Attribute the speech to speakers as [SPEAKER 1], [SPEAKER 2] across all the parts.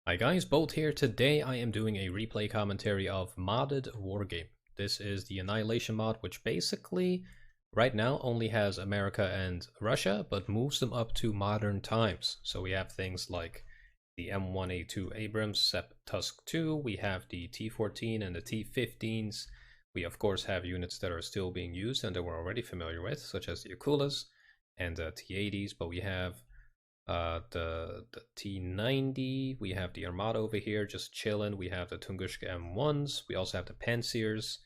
[SPEAKER 1] Hi guys, Bolt here. Today I am doing a replay commentary of modded Wargame. This is the Annihilation mod, which basically right now only has America and Russia, but moves them up to modern times. So we have things like the M1A2 Abrams, TUSK 2, we have the T14 and the T15s. We of course have units that are still being used and that we're already familiar with, such as the Akulas and the T80s, but we have the T90, we have the Armada over here just chilling, we have the Tunguska M1s, we also have the Pansirs,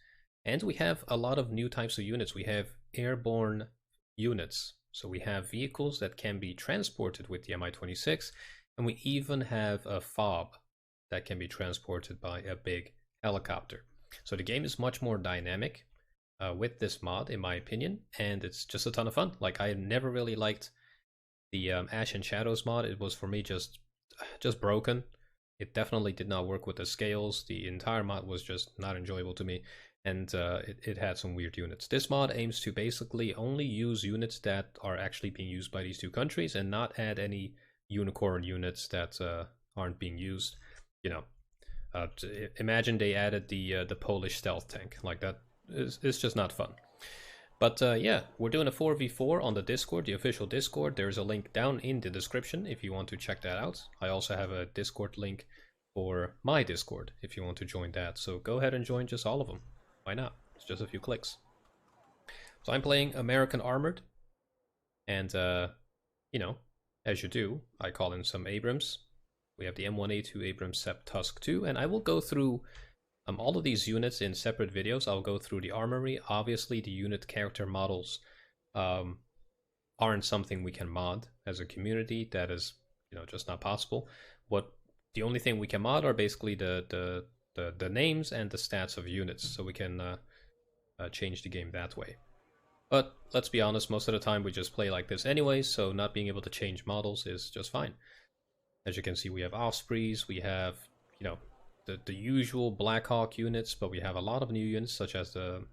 [SPEAKER 1] and we have a lot of new types of units. We have airborne units, so we have vehicles that can be transported with the Mi-26, and we even have a FOB that can be transported by a big helicopter. So the game is much more dynamic with this mod, in my opinion, and it's just a ton of fun. Like, I never really liked the Ash and Shadows mod. It was for me just broken. It definitely did not work with the scales. The entire mod was just not enjoyable to me, and it had some weird units. This mod aims to basically only use units that are actually being used by these two countries and not add any unicorn units that aren't being used. You know, imagine they added the Polish stealth tank. Like, that is just not fun. But yeah, we're doing a 4v4 on the Discord, the official Discord. There's a link down in the description if you want to check that out. I also have a Discord link for my Discord if you want to join that. So go ahead and join just all of them. Why not? It's just a few clicks. So I'm playing American Armored. And, you know, as you do, I call in some Abrams. We have the M1A2 Abrams TUSK 2. And I will go through all of these units in separate videos. I'll go through the armory. Obviously, the unit character models aren't something we can mod as a community. That is, you know, just not possible. The only thing we can mod are basically the names and the stats of units, so we can change the game that way. But let's be honest, most of the time we just play like this anyway, so not being able to change models is just fine. As you can see, we have Ospreys, we have, you know, the usual Blackhawk units, but we have a lot of new units such as the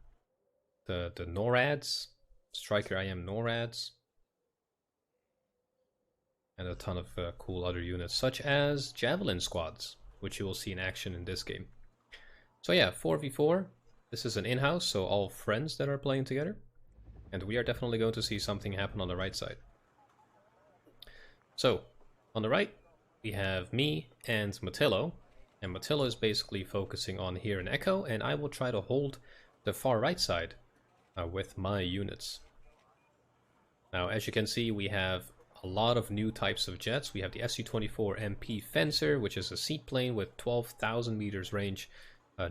[SPEAKER 1] NORADs, Striker IM NORADs, and a ton of cool other units such as Javelin squads, which you will see in action in this game. So yeah, 4v4. This is an in-house, so all friends that are playing together, and we are definitely going to see something happen on the right side. So on the right we have me and Mchl. And Mchl is basically focusing on here in Echo, and I will try to hold the far right side with my units. Now, as you can see, we have a lot of new types of jets. We have the SU-24 MP Fencer, which is a seaplane with 12,000 meters range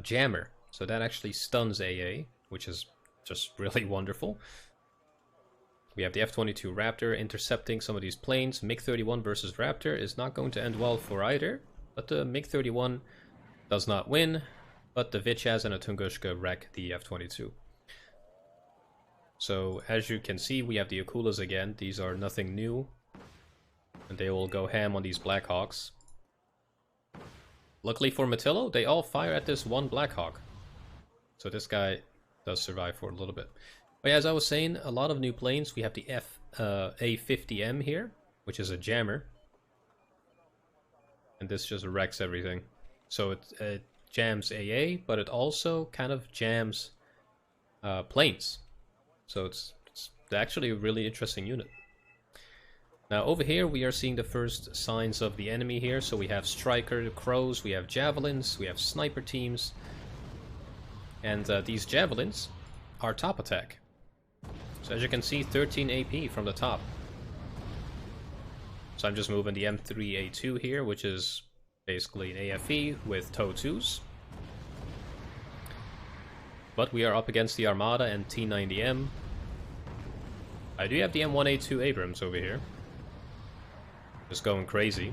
[SPEAKER 1] jammer. So that actually stuns AA, which is just really wonderful. We have the F-22 Raptor intercepting some of these planes. MiG-31 versus Raptor is not going to end well for either. But the MiG-31 does not win, but the Vicchhs and the Tunguska wreck the F-22. So, as you can see, we have the Akulas again. These are nothing new, and they will go ham on these Blackhawks. Luckily for Mchl, they all fire at this one Blackhawk. So this guy does survive for a little bit. But yeah, as I was saying, a lot of new planes. We have the A50M here, which is a jammer. And this just wrecks everything. So it jams AA, but it also kind of jams planes. So it's actually a really interesting unit. Now over here we are seeing the first signs of the enemy here. So we have Striker, Crows, we have Javelins, we have Sniper teams. And these Javelins are top attack. So as you can see, 13 AP from the top. So I'm just moving the M1A2 here, which is basically an AFE with TOW2s. But we are up against the Armada and T90M. I do have the M1A2 Abrams over here. Just going crazy.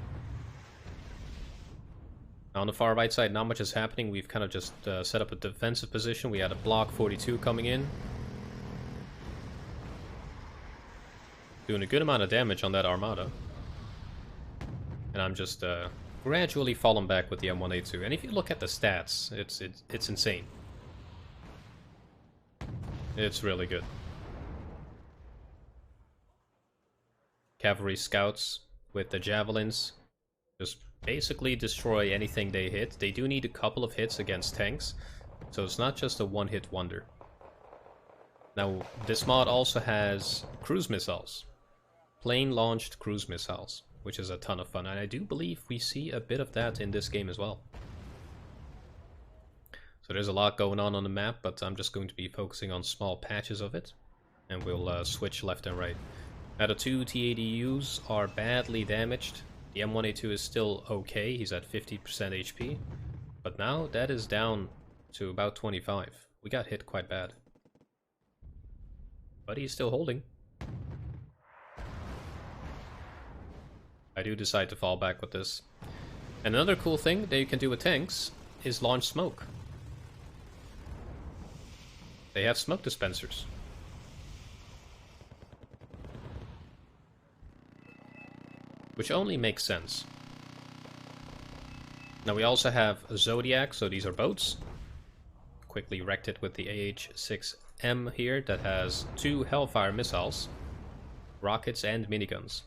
[SPEAKER 1] Now on the far right side, not much is happening. We've kind of just set up a defensive position. We had a Block 42 coming in. Doing a good amount of damage on that Armada. And I'm just gradually falling back with the M1A2. And if you look at the stats, it's insane. It's really good. Cavalry scouts with the javelins, just basically destroy anything they hit. They do need a couple of hits against tanks, so it's not just a one-hit wonder. Now, this mod also has cruise missiles. Plane-launched cruise missiles, which is a ton of fun, and I do believe we see a bit of that in this game as well. So there's a lot going on the map, but I'm just going to be focusing on small patches of it, and we'll switch left and right. Now the two TADUs are badly damaged. The M1A2 is still okay, he's at 50% HP, but now that is down to about 25. We got hit quite bad. But he's still holding. I do decide to fall back with this. Another cool thing that you can do with tanks is launch smoke. They have smoke dispensers. Which only makes sense. Now we also have a Zodiac, so these are boats. Quickly wrecked it with the AH-6M here that has 2 Hellfire missiles, rockets and miniguns.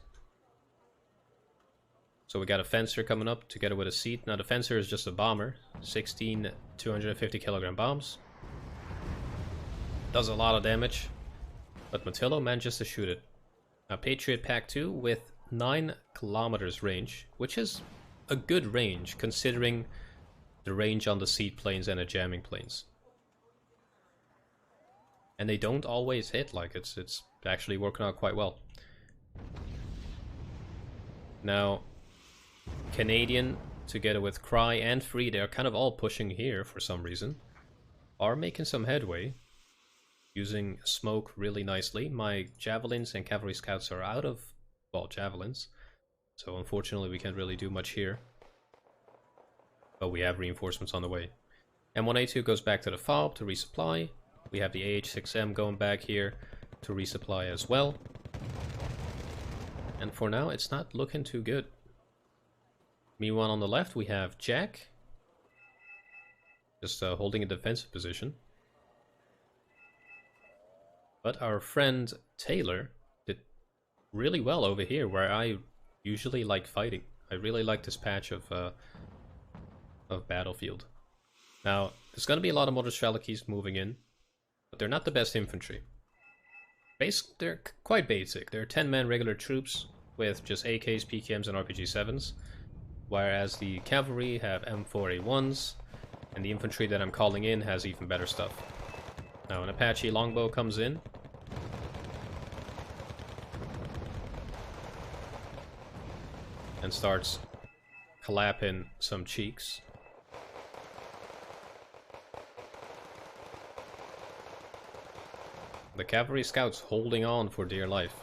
[SPEAKER 1] So we got a Fencer coming up together with a seat. Now the Fencer is just a bomber, 16 250 kilogram bombs. Does a lot of damage, but Mchl manages to shoot it. Now Patriot Pack 2 with 9 kilometers range, which is a good range considering the range on the seed planes and the jamming planes. And they don't always hit, like it's actually working out quite well. Now Canadian together with Cry and Free, they're kind of all pushing here for some reason, are making some headway, using smoke really nicely. My javelins and cavalry scouts are out of, well, javelins, so unfortunately we can't really do much here. But we have reinforcements on the way. M1A2 goes back to the FOB to resupply. We have the AH-6M going back here to resupply as well. And for now it's not looking too good. Meanwhile on the left we have Jack, just holding a defensive position. But our friend Taylor did really well over here, where I usually like fighting. I really like this patch of battlefield. Now, there's going to be a lot of Motorstrelakis moving in, but they're not the best infantry. They're quite basic. They're 10-man regular troops with just AKs, PKMs, and RPG-7s, whereas the cavalry have M4A1s, and the infantry that I'm calling in has even better stuff. Now an Apache longbow comes in. And starts clapping some cheeks. The cavalry scouts holding on for dear life.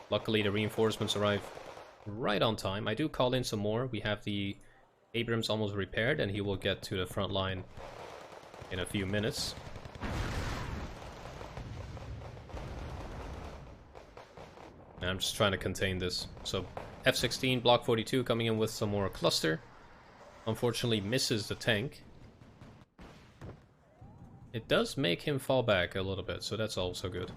[SPEAKER 1] Luckily the reinforcements arrive right on time. I do call in some more. We have the Abrams almost repaired and he will get to the front line in a few minutes. And I'm just trying to contain this. So F-16 Block 42 coming in with some more cluster. Unfortunately misses the tank. It does make him fall back a little bit, so that's also good.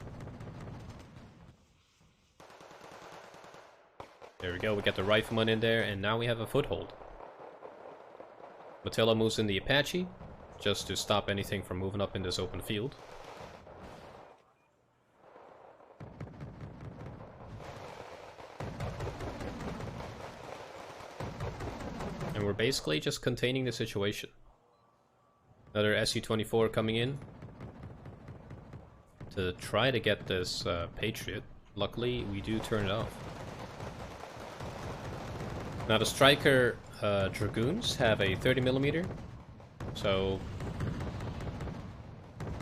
[SPEAKER 1] There we go, we got the rifleman in there, and now we have a foothold. Mchl moves in the Apache, just to stop anything from moving up in this open field. And we're basically just containing the situation. Another Su-24 coming in to try to get this Patriot. Luckily, we do turn it off. Now the Striker Dragoons have a 30mm, so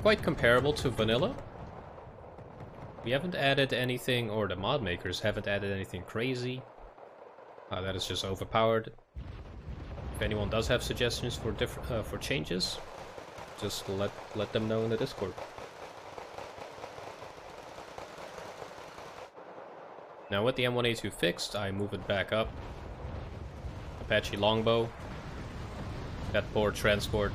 [SPEAKER 1] quite comparable to vanilla. We haven't added anything, or the mod makers haven't added anything crazy. That is just overpowered. If anyone does have suggestions for for changes, just let them know in the Discord. Now with the M1A2 fixed, I move it back up. Apache longbow. That poor transport.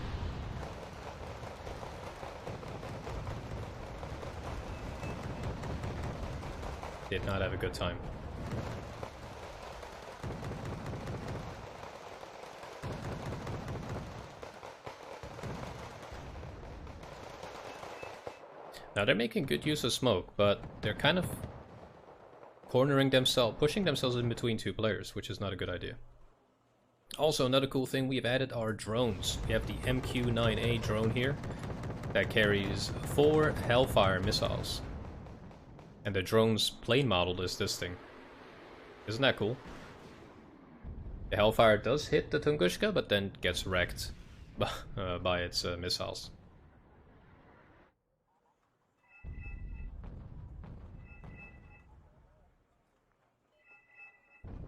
[SPEAKER 1] Did not have a good time. Now they're making good use of smoke, but they're kind of cornering themselves, pushing themselves in between two players, which is not a good idea. Also, another cool thing we've added are drones. We have the MQ-9A drone here that carries 4 Hellfire missiles. And the drone's plane model is this thing. Isn't that cool? The Hellfire does hit the Tunguska, but then gets wrecked by its missiles.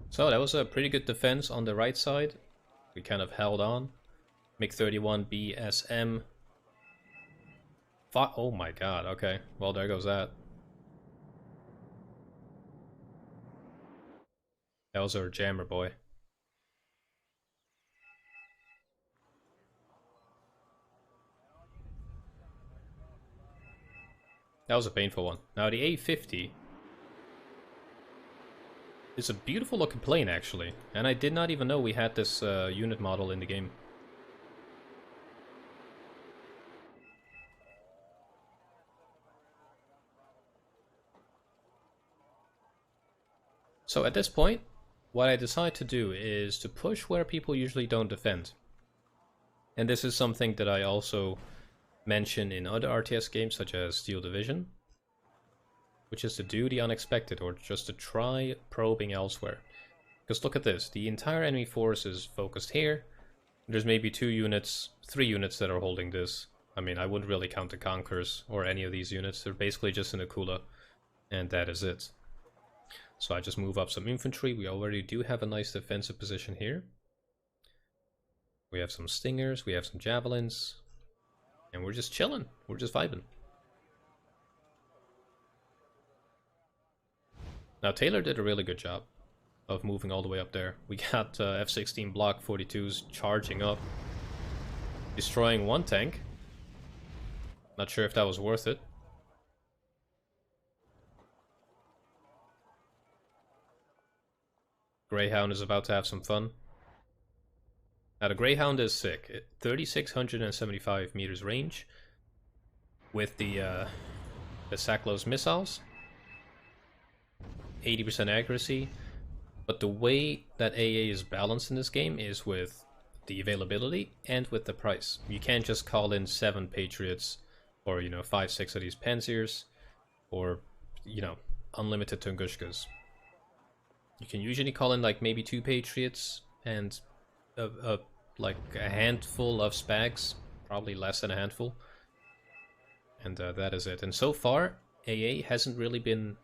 [SPEAKER 1] So that was a pretty good defense on the right side. We kind of held on. MiG-31 BSM. Oh my god, okay. Well, there goes that. That was our jammer boy. That was a painful one. Now the A50 is a beautiful looking plane actually. And I did not even know we had this unit model in the game. So at this point, what I decide to do is to push where people usually don't defend. And this is something that I also mention in other RTS games such as Steel Division, which is to do the unexpected or just to try probing elsewhere. Because look at this, the entire enemy force is focused here. There's maybe 2 units, 3 units that are holding this. I mean, I wouldn't really count the Conquerors or any of these units. They're basically just in a Kula, and that is it. So I just move up some infantry. We already do have a nice defensive position here. We have some Stingers, we have some Javelins, and we're just chilling. We're just vibing. Now Taylor did a really good job of moving all the way up there. We got F-16 Block 42s charging up, destroying 1 tank. Not sure if that was worth it. Greyhound is about to have some fun. Now the Greyhound is sick. 3,675 meters range with the Saklos missiles. 80% accuracy. But the way that AA is balanced in this game is with the availability and with the price. You can't just call in 7 Patriots or, you know, 5, 6 of these Panzers or, you know, unlimited Tungushkas. You can usually call in like maybe 2 Patriots and like a handful of Spags, probably less than a handful. And that is it. And so far, AA hasn't really been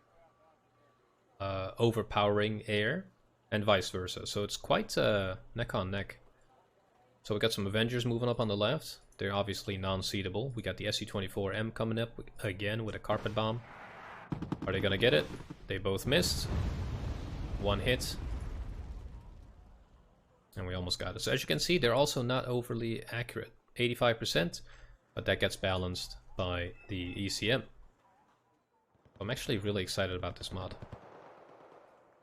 [SPEAKER 1] overpowering air and vice versa. So it's quite neck on neck. So we got some Avengers moving up on the left. They're obviously non-seedable. We got the SU-24M coming up again with a carpet bomb. Are they gonna get it? They both missed. 1 hit. And we almost got it. So as you can see, they're also not overly accurate. 85%, but that gets balanced by the ECM. I'm actually really excited about this mod.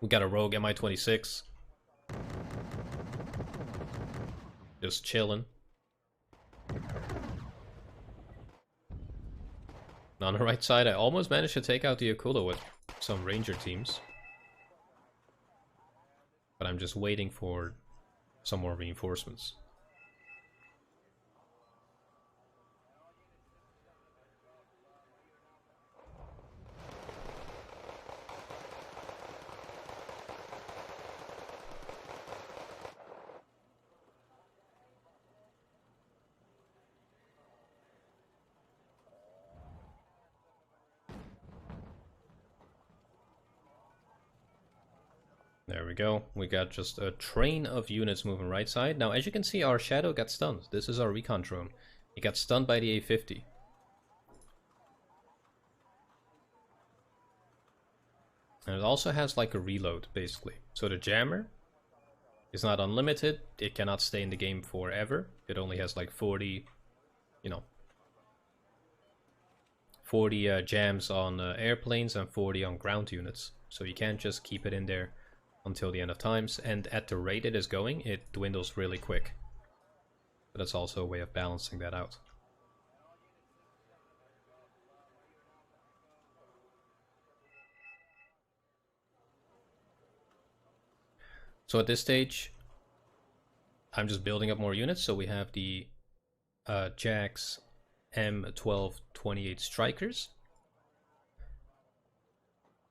[SPEAKER 1] We got a rogue Mi-26. Just chilling. Now on the right side, I almost managed to take out the Akula with some ranger teams. But I'm just waiting for some more reinforcements. There we go. We got just a train of units moving right side. Now, as you can see, our Shadow got stunned. This is our recon drone. It got stunned by the A50. And it also has like a reload, basically. So the jammer is not unlimited. It cannot stay in the game forever. It only has like 40, you know, 40 jams on airplanes and 40 on ground units. So you can't just keep it in there until the end of times, and at the rate it is going, it dwindles really quick. But that's also a way of balancing that out. So at this stage, I'm just building up more units. So we have the Jack's M1228 Strikers,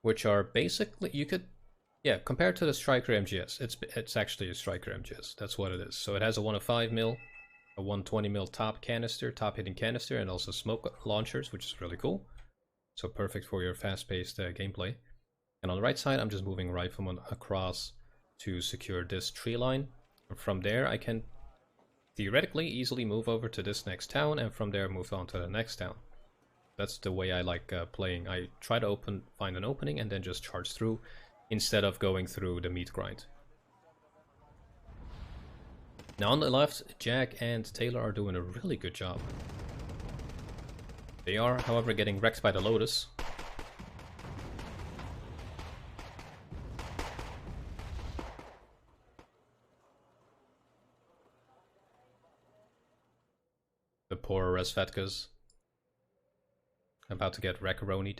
[SPEAKER 1] which are basically, you could, yeah, compared to the Striker MGS, it's actually a Striker MGS. That's what it is. So it has a 105mm, a 120mm top hitting canister, and also smoke launchers, which is really cool. So perfect for your fast-paced gameplay. And on the right side, I'm just moving Rifleman across to secure this tree line. From there, I can theoretically easily move over to this next town, and from there move on to the next town. That's the way I like playing. I try to find an opening and then just charge through, instead of going through the meat grind. Now on the left, Jack and Taylor are doing a really good job. They are, however, getting wrecked by the Lotus. The poor Resvetkas. About to get wreck-ronied.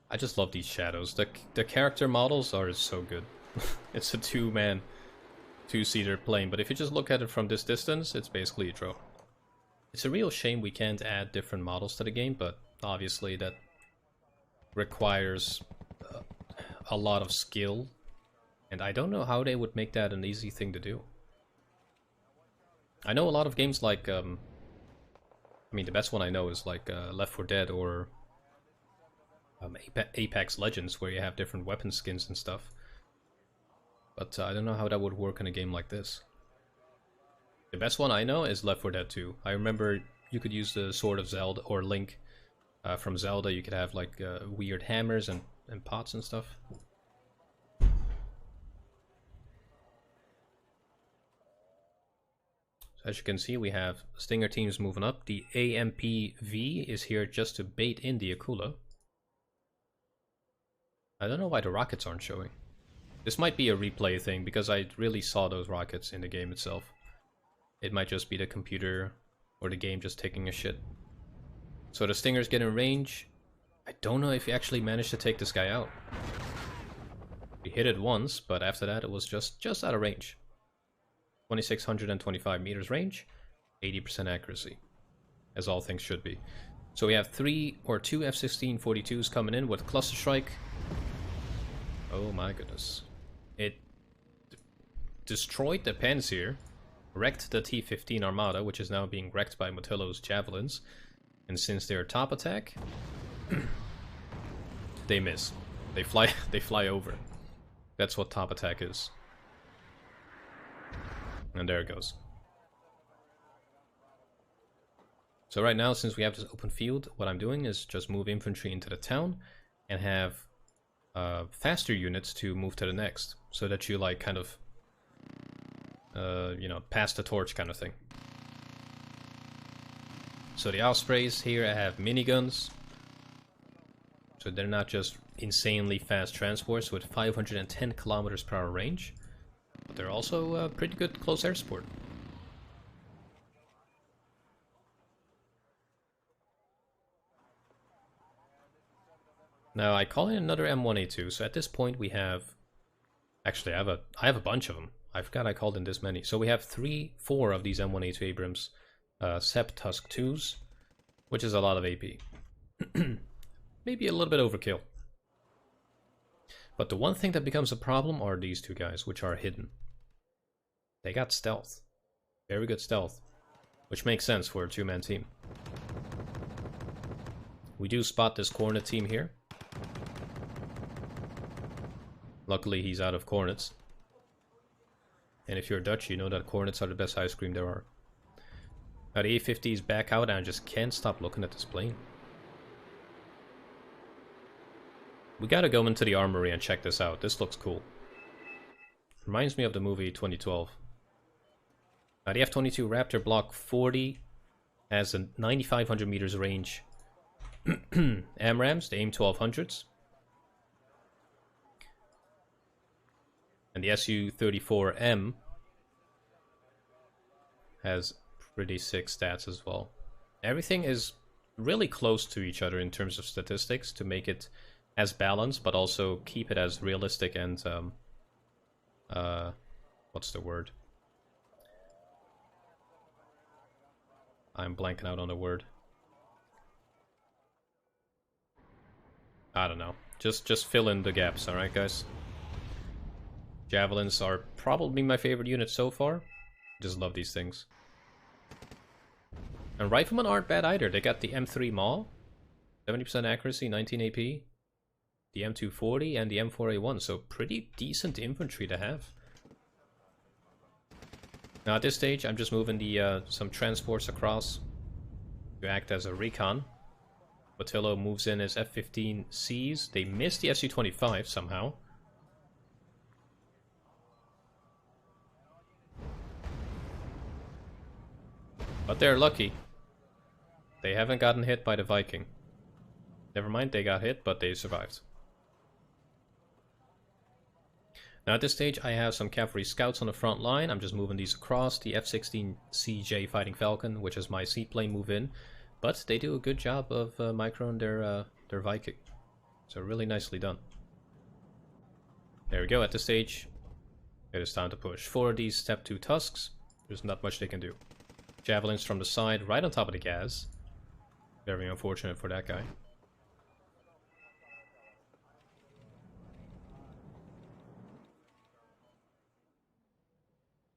[SPEAKER 1] I just love these shadows. The character models are so good. It's a two-man, two-seater plane, but if you just look at it from this distance, it's basically a drone. It's a real shame we can't add different models to the game, but obviously that requires a lot of skill, and I don't know how they would make that an easy thing to do. I know a lot of games like, I mean, the best one I know is like Left 4 Dead or Apex Legends, where you have different weapon skins and stuff. But I don't know how that would work in a game like this. The best one I know is Left 4 Dead 2. I remember you could use the Sword of Zelda, or Link from Zelda. You could have like weird hammers and pots and stuff. So as you can see, we have Stinger teams moving up. The AMPV is here just to bait in the Akula. I don't know why the rockets aren't showing. This might be a replay thing, because I really saw those rockets in the game itself. It might just be the computer or the game just taking a shit. So the Stingers get in range. I don't know if he actually managed to take this guy out. We hit it once, but after that it was just out of range. 2625 meters range, 80% accuracy, as all things should be. So we have two F-16-42s coming in with cluster strike. Oh my goodness. It destroyed the Panzer, wrecked the T-15 Armada, which is now being wrecked by Motillo's javelins. And since they're top attack, they miss. They fly over. That's what top attack is. And there it goes. So right now, since we have this open field, what I'm doing is just move infantry into the town and have faster units to move to the next, so that you like kind of you know, pass the torch kind of thing. So the Ospreys here have miniguns, so they're not just insanely fast transports with 510 kilometers per hour range, but they're also pretty good close air support. Now I call in another M1A2, so at this point we have... Actually, I have a bunch of them. I forgot I called in this many. So we have 4 of these M1A2 Abrams CEP TUSK 2s, which is a lot of AP. Maybe a little bit overkill. But the one thing that becomes a problem are these two guys, which are hidden. They got stealth. Very good stealth. Which makes sense for a two-man team. We do spot this Cornet team here. Luckily he's out of Cornets. And if you're Dutch, you know that Cornets are the best ice cream there are. Now the A-50 is back out and I just can't stop looking at this plane. We gotta go into the armory and check this out. This looks cool. Reminds me of the movie 2012. Now the F-22 Raptor Block 40 has a 9,500 meters range. AMRAAMs, the AIM-1200s. And the Su-34M has pretty sick stats as well. Everything is really close to each other in terms of statistics to make it as balanced, but also keep it as realistic and what's the word? I'm blanking out on the word. I don't know. Just fill in the gaps, alright guys? Javelins are probably my favorite unit so far. Just love these things. And riflemen aren't bad either. They got the M3 Mchl, 70% accuracy, 19 AP, the M240, and the M4A1, so pretty decent infantry to have. Now at this stage, I'm just moving the some transports across to act as a recon. Botillo moves in his F-15Cs. They missed the SU-25 somehow. But they're lucky. They haven't gotten hit by the Viking. Never mind, they got hit, but they survived. Now at this stage, I have some cavalry scouts on the front line. I'm just moving these across. The F-16 CJ Fighting Falcon, which is my seaplane, move in. But they do a good job of microing their Viking. So really nicely done. There we go, at this stage, it is time to push. 4 of these Step 2 Tusks, there's not much they can do. Javelins from the side, right on top of the gas. Very unfortunate for that guy.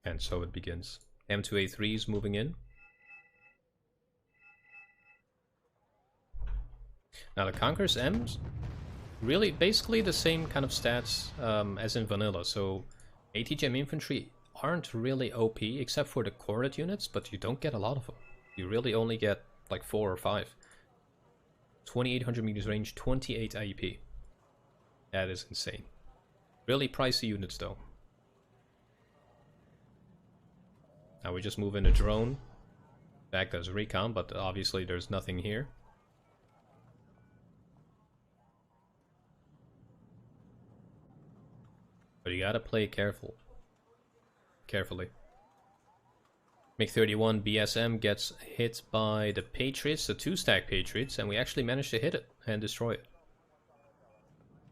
[SPEAKER 1] And so it begins. M2A3s moving in. Now the Conqueror's M's really basically the same kind of stats as in vanilla. So ATGM infantry aren't really OP except for the Cornet units, but you don't get a lot of them. You really only get like 4 or 5. 2800 meters range, 28 IEP. That is insane. Really pricey units though. Now we just move in a drone. Back as recon, but obviously there's nothing here. But you gotta play carefully. MiG-31 BSM gets hit by the Patriots, the 2-stack Patriots, and we actually managed to hit it and destroy it.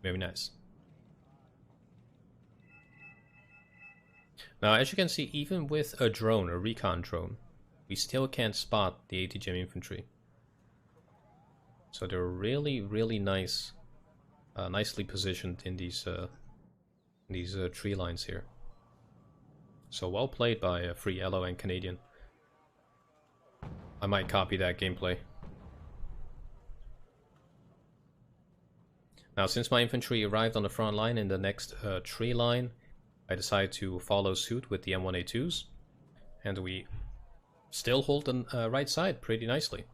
[SPEAKER 1] Very nice. Now, as you can see, even with a drone, a recon drone, we still can't spot the ATGM infantry. So they're really, really nice, nicely positioned in these tree lines here. So well played by Free Yellow and Canadian. I might copy that gameplay. Now, since my infantry arrived on the front line in the next tree line, I decided to follow suit with the M1A2s, and we still hold the right side pretty nicely.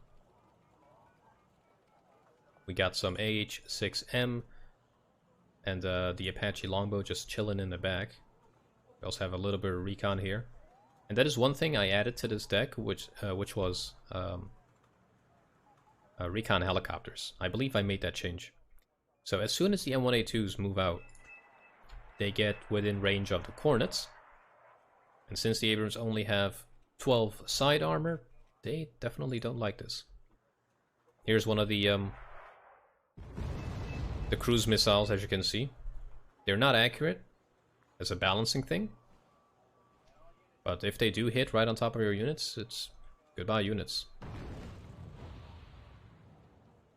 [SPEAKER 1] We got some AH-6M and the Apache longbow just chilling in the back. We also have a little bit of recon here, and that is one thing I added to this deck, which was recon helicopters. I believe I made that change. So as soon as the M1A2s move out, they get within range of the Cornets, and since the Abrams only have 12 side armor, they definitely don't like this. Here's one of the cruise missiles, as you can see. They're not accurate as a balancing thing, but if they do hit right on top of your units, it's goodbye units.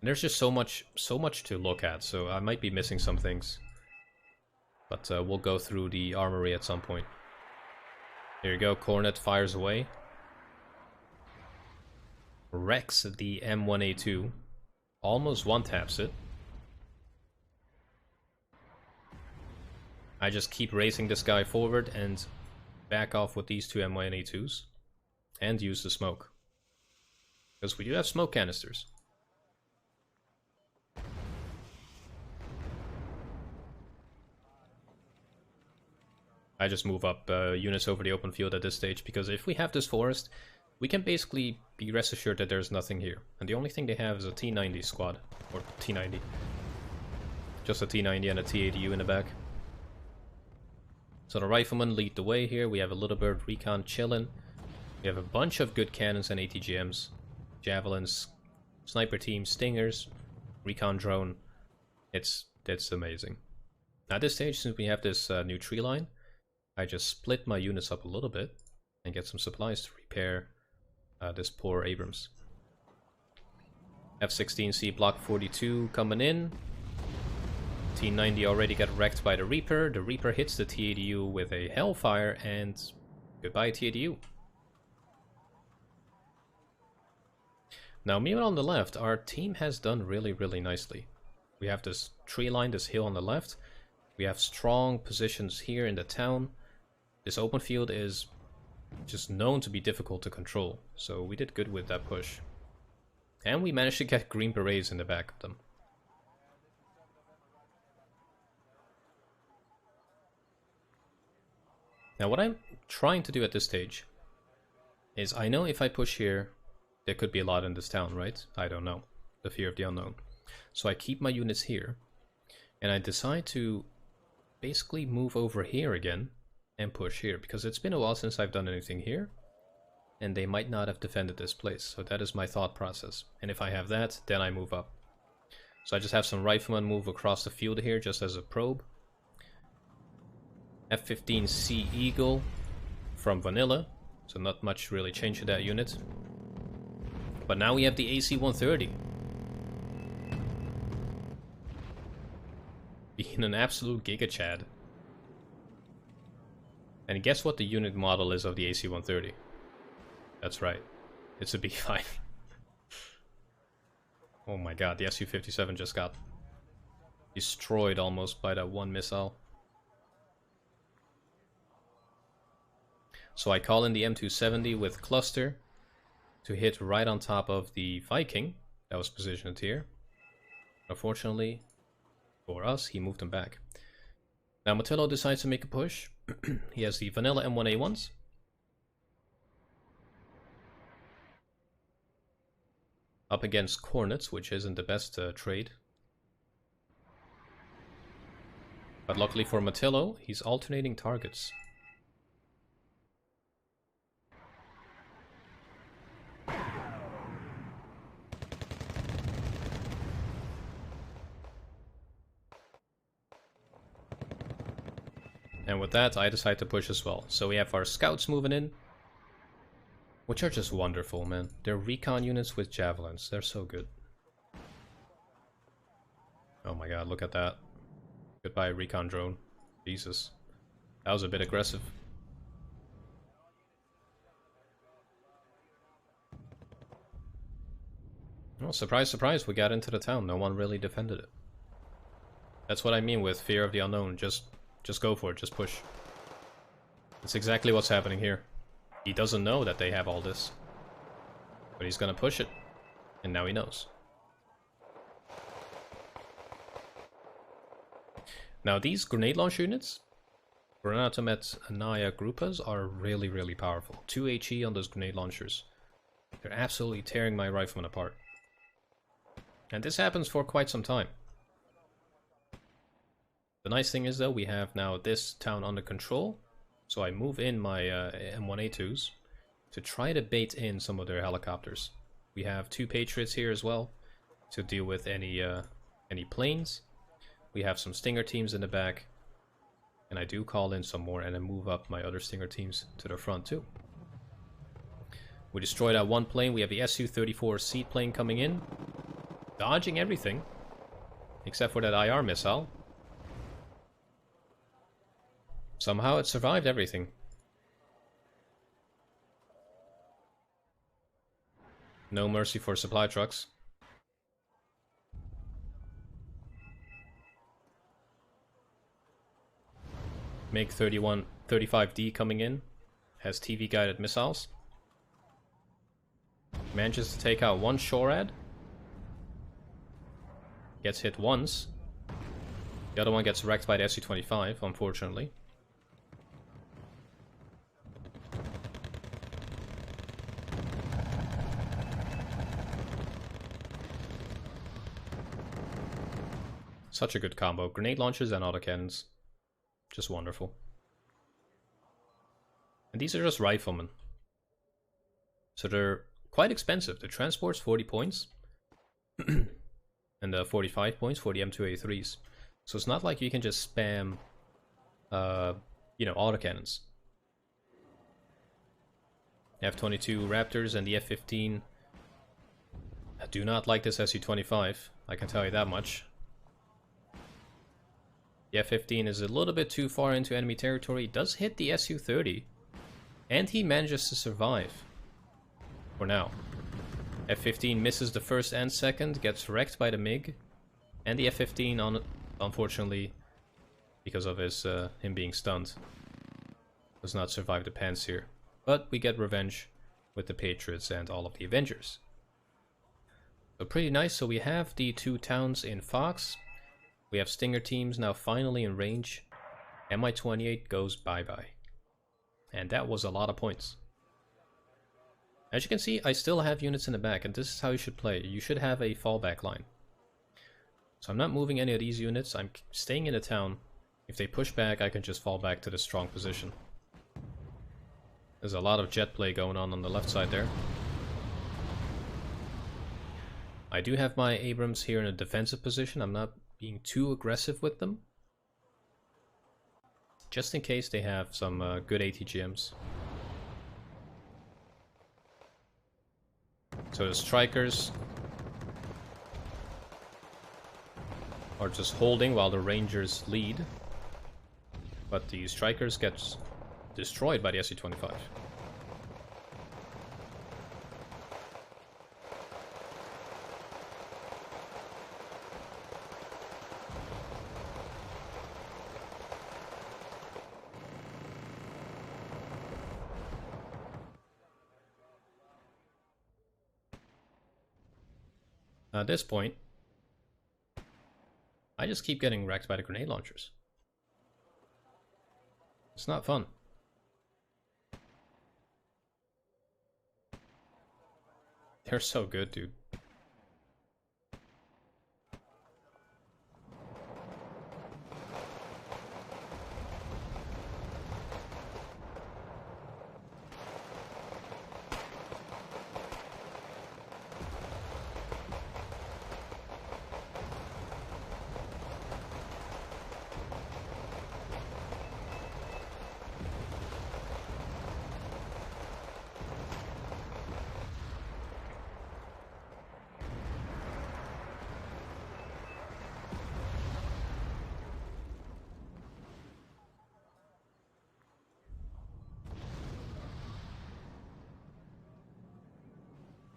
[SPEAKER 1] And there's just so much to look at, so I might be missing some things. But we'll go through the armory at some point. There you go, Cornet fires away. Wrecks the M1A2. Almost one-taps it. I just keep racing this guy forward and back off with these two M1A2s. And use the smoke. Because we do have smoke canisters. I just move up units over the open field at this stage, because if we have this forest, we can basically be rest assured that there's nothing here. And the only thing they have is a T90 squad. Or T90. Just a T90 and a T80U in the back. So the riflemen lead the way here. We have a little bit of recon chilling. We have a bunch of good cannons and ATGMs. Javelins Sniper team, stingers, recon drone. It's amazing. At this stage, since we have this new tree line, I just split my units up a little bit and get some supplies to repair this poor Abrams. F-16C Block 42 coming in. T-90 already got wrecked by the Reaper. The Reaper hits the T-80U with a Hellfire, and goodbye T-80U. Now, meanwhile on the left, our team has done really, really nicely. We have this tree line, this hill on the left. We have strong positions here in the town. This open field is just known to be difficult to control, so we did good with that push. And we managed to get green berets in the back of them. Now what I'm trying to do at this stage is, I know if I push here, there could be a lot in this town, right? I don't know. The fear of the unknown. So I keep my units here, and I decide to basically move over here again and push here, because it's been a while since I've done anything here, and they might not have defended this place. So that is my thought process. And if I have that, then I move up. So I just have some riflemen move across the field here just as a probe. F-15C Eagle from Vanilla, so not much really changed to that unit. But now we have the AC-130. Being an absolute Giga Chad. And guess what the unit model is of the AC-130? That's right, it's a B5. Oh my god, the Su-57 just got destroyed almost by that one missile. So I call in the M270 with cluster to hit right on top of the Viking that was positioned here. Unfortunately for us, he moved him back. Now Mchl decides to make a push. He has the vanilla M1A1s. Up against Cornets, which isn't the best trade. But luckily for Mchl, he's alternating targets. And with that, I decide to push as well. So we have our scouts moving in, which are just wonderful, man. They're recon units with javelins. They're so good. Oh my god, look at that. Goodbye, recon drone. Jesus. That was a bit aggressive. Well, surprise, surprise, we got into the town. No one really defended it. That's what I mean with fear of the unknown. Just go for it, just push. That's exactly what's happening here. He doesn't know that they have all this. But he's gonna push it. And now he knows. Now these grenade launch units, Granatomet Anaya Grupas, are really, really powerful. 2 HE on those grenade launchers. They're absolutely tearing my riflemen apart. And this happens for quite some time. The nice thing is though, we have now this town under control, so I move in my M1A2s to try to bait in some of their helicopters. We have 2 Patriots here as well to deal with any planes. We have some Stinger teams in the back, and I do call in some more and then move up my other Stinger teams to the front too. We destroyed that one plane. We have the Su-34 seed plane coming in, dodging everything except for that IR missile. Somehow it survived everything. No mercy for supply trucks. MiG 35D coming in. Has TV guided missiles. Manages to take out one SHORAD. Gets hit once. The other one gets wrecked by the Su-25, unfortunately. Such a good combo. Grenade launchers and autocannons. Just wonderful. And these are just riflemen. So they're quite expensive. The transport's 40 points. and 45 points for the M2A3s. So it's not like you can just spam, you know, autocannons. F-22 Raptors and the F-15 do not like this Su-25, I can tell you that much. The F-15 is a little bit too far into enemy territory, does hit the Su-30, and he manages to survive. For now. F-15 misses the first and second, gets wrecked by the MiG, and the F-15, unfortunately, because of his him being stunned, does not survive the pants here. But we get revenge with the Patriots and all of the Avengers. So pretty nice. So we have the 2 towns in Fox. We have Stinger teams now finally in range. Mi-28 goes bye-bye. And that was a lot of points. As you can see, I still have units in the back, and this is how you should play. You should have a fallback line. So I'm not moving any of these units, I'm staying in the town. If they push back, I can just fall back to the strong position. There's a lot of jet play going on the left side there. I do have my Abrams here in a defensive position. I'm not being too aggressive with them. Just in case they have some good ATGMs. So the strikers are just holding while the Rangers lead. But the strikers get destroyed by the Su-25. At this point, I just keep getting wrecked by the grenade launchers. It's not fun. They're so good, dude.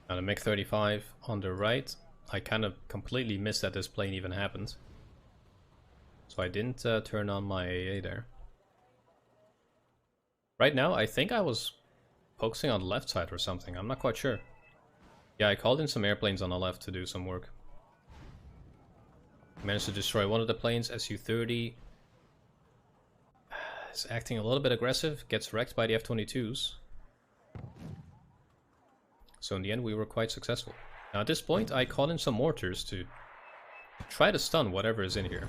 [SPEAKER 1] Now the MiG-35 on the right, I kind of completely missed that this plane even happened. So I didn't turn on my AA there. Right now, I think I was focusing on the left side or something, I'm not quite sure. Yeah, I called in some airplanes on the left to do some work. Managed to destroy one of the planes, Su-30. Is acting a little bit aggressive, gets wrecked by the F-22s. So in the end we were quite successful. Now at this point I call in some mortars to try to stun whatever is in here.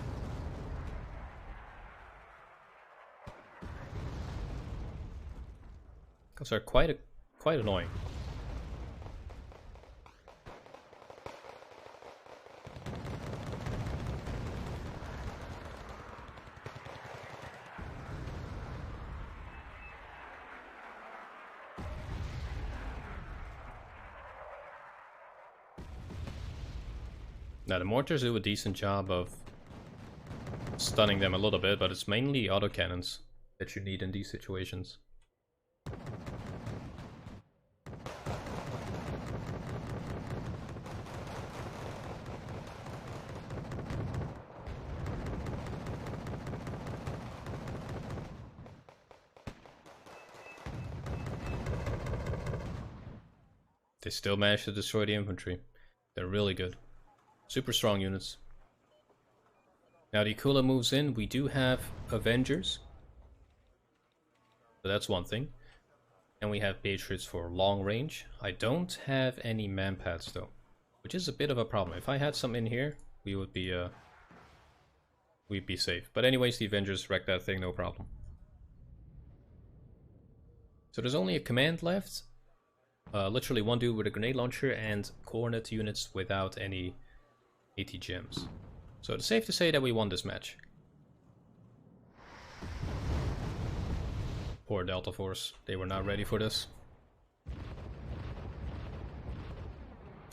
[SPEAKER 1] Because they're quite annoying. Now the mortars do a decent job of stunning them a little bit, but it's mainly autocannons that you need in these situations. They still manage to destroy the infantry. They're really good. Super strong units. Now the Akula moves in. We do have Avengers. So that's one thing. And we have Patriots for long range. I don't have any manpads though, which is a bit of a problem. If I had some in here, we would be we'd be safe. But anyways, the Avengers wreck that thing, no problem. So there's only a command left. Literally one dude with a grenade launcher and cornet units without any AT gems. So it's safe to say that we won this match. Poor Delta Force, they were not ready for this.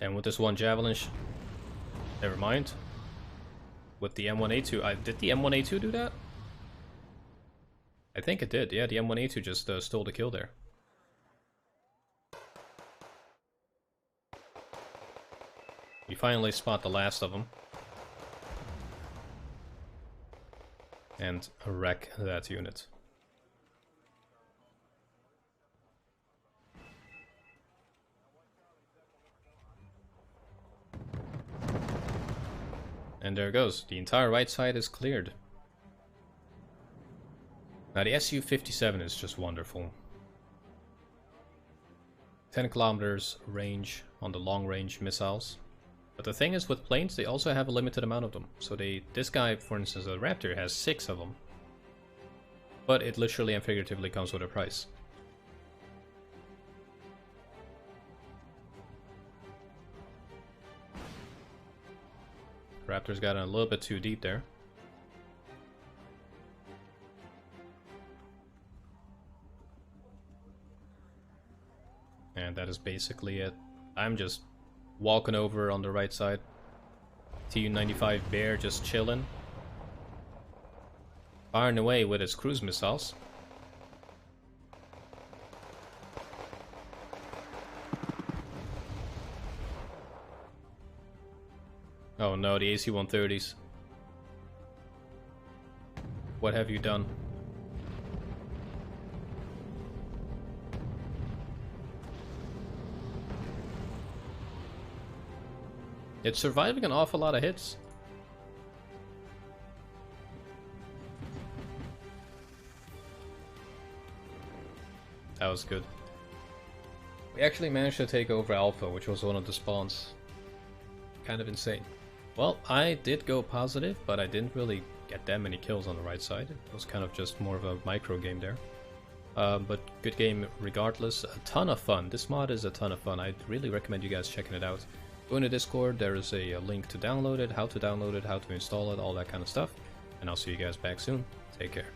[SPEAKER 1] And with this one Javelin, never mind. With the M1A2, did the M1A2 do that? I think it did, yeah, the M1A2 just stole the kill there. We finally spot the last of them. And wreck that unit. And there it goes, the entire right side is cleared. Now the Su-57 is just wonderful. 10 kilometers range on the long range missiles. But the thing is, with planes, they also have a limited amount of them. So this guy, for instance, the Raptor, has 6 of them. But it literally and figuratively comes with a price. Raptor's got a little bit too deep there. And that is basically it. I'm just walking over on the right side. Tu-95 Bear just chilling. Firing away with his cruise missiles. Oh no, the AC-130s. What have you done? It's surviving an awful lot of hits. That was good. We actually managed to take over Alpha, which was one of the spawns. Kind of insane. Well, I did go positive, but I didn't really get that many kills on the right side. It was kind of just more of a micro game there. But good game regardless. A ton of fun. This mod is a ton of fun. I'd really recommend you guys checking it out. Go into Discord, there is a link to download it, how to install it, all that kind of stuff. And I'll see you guys back soon. Take care.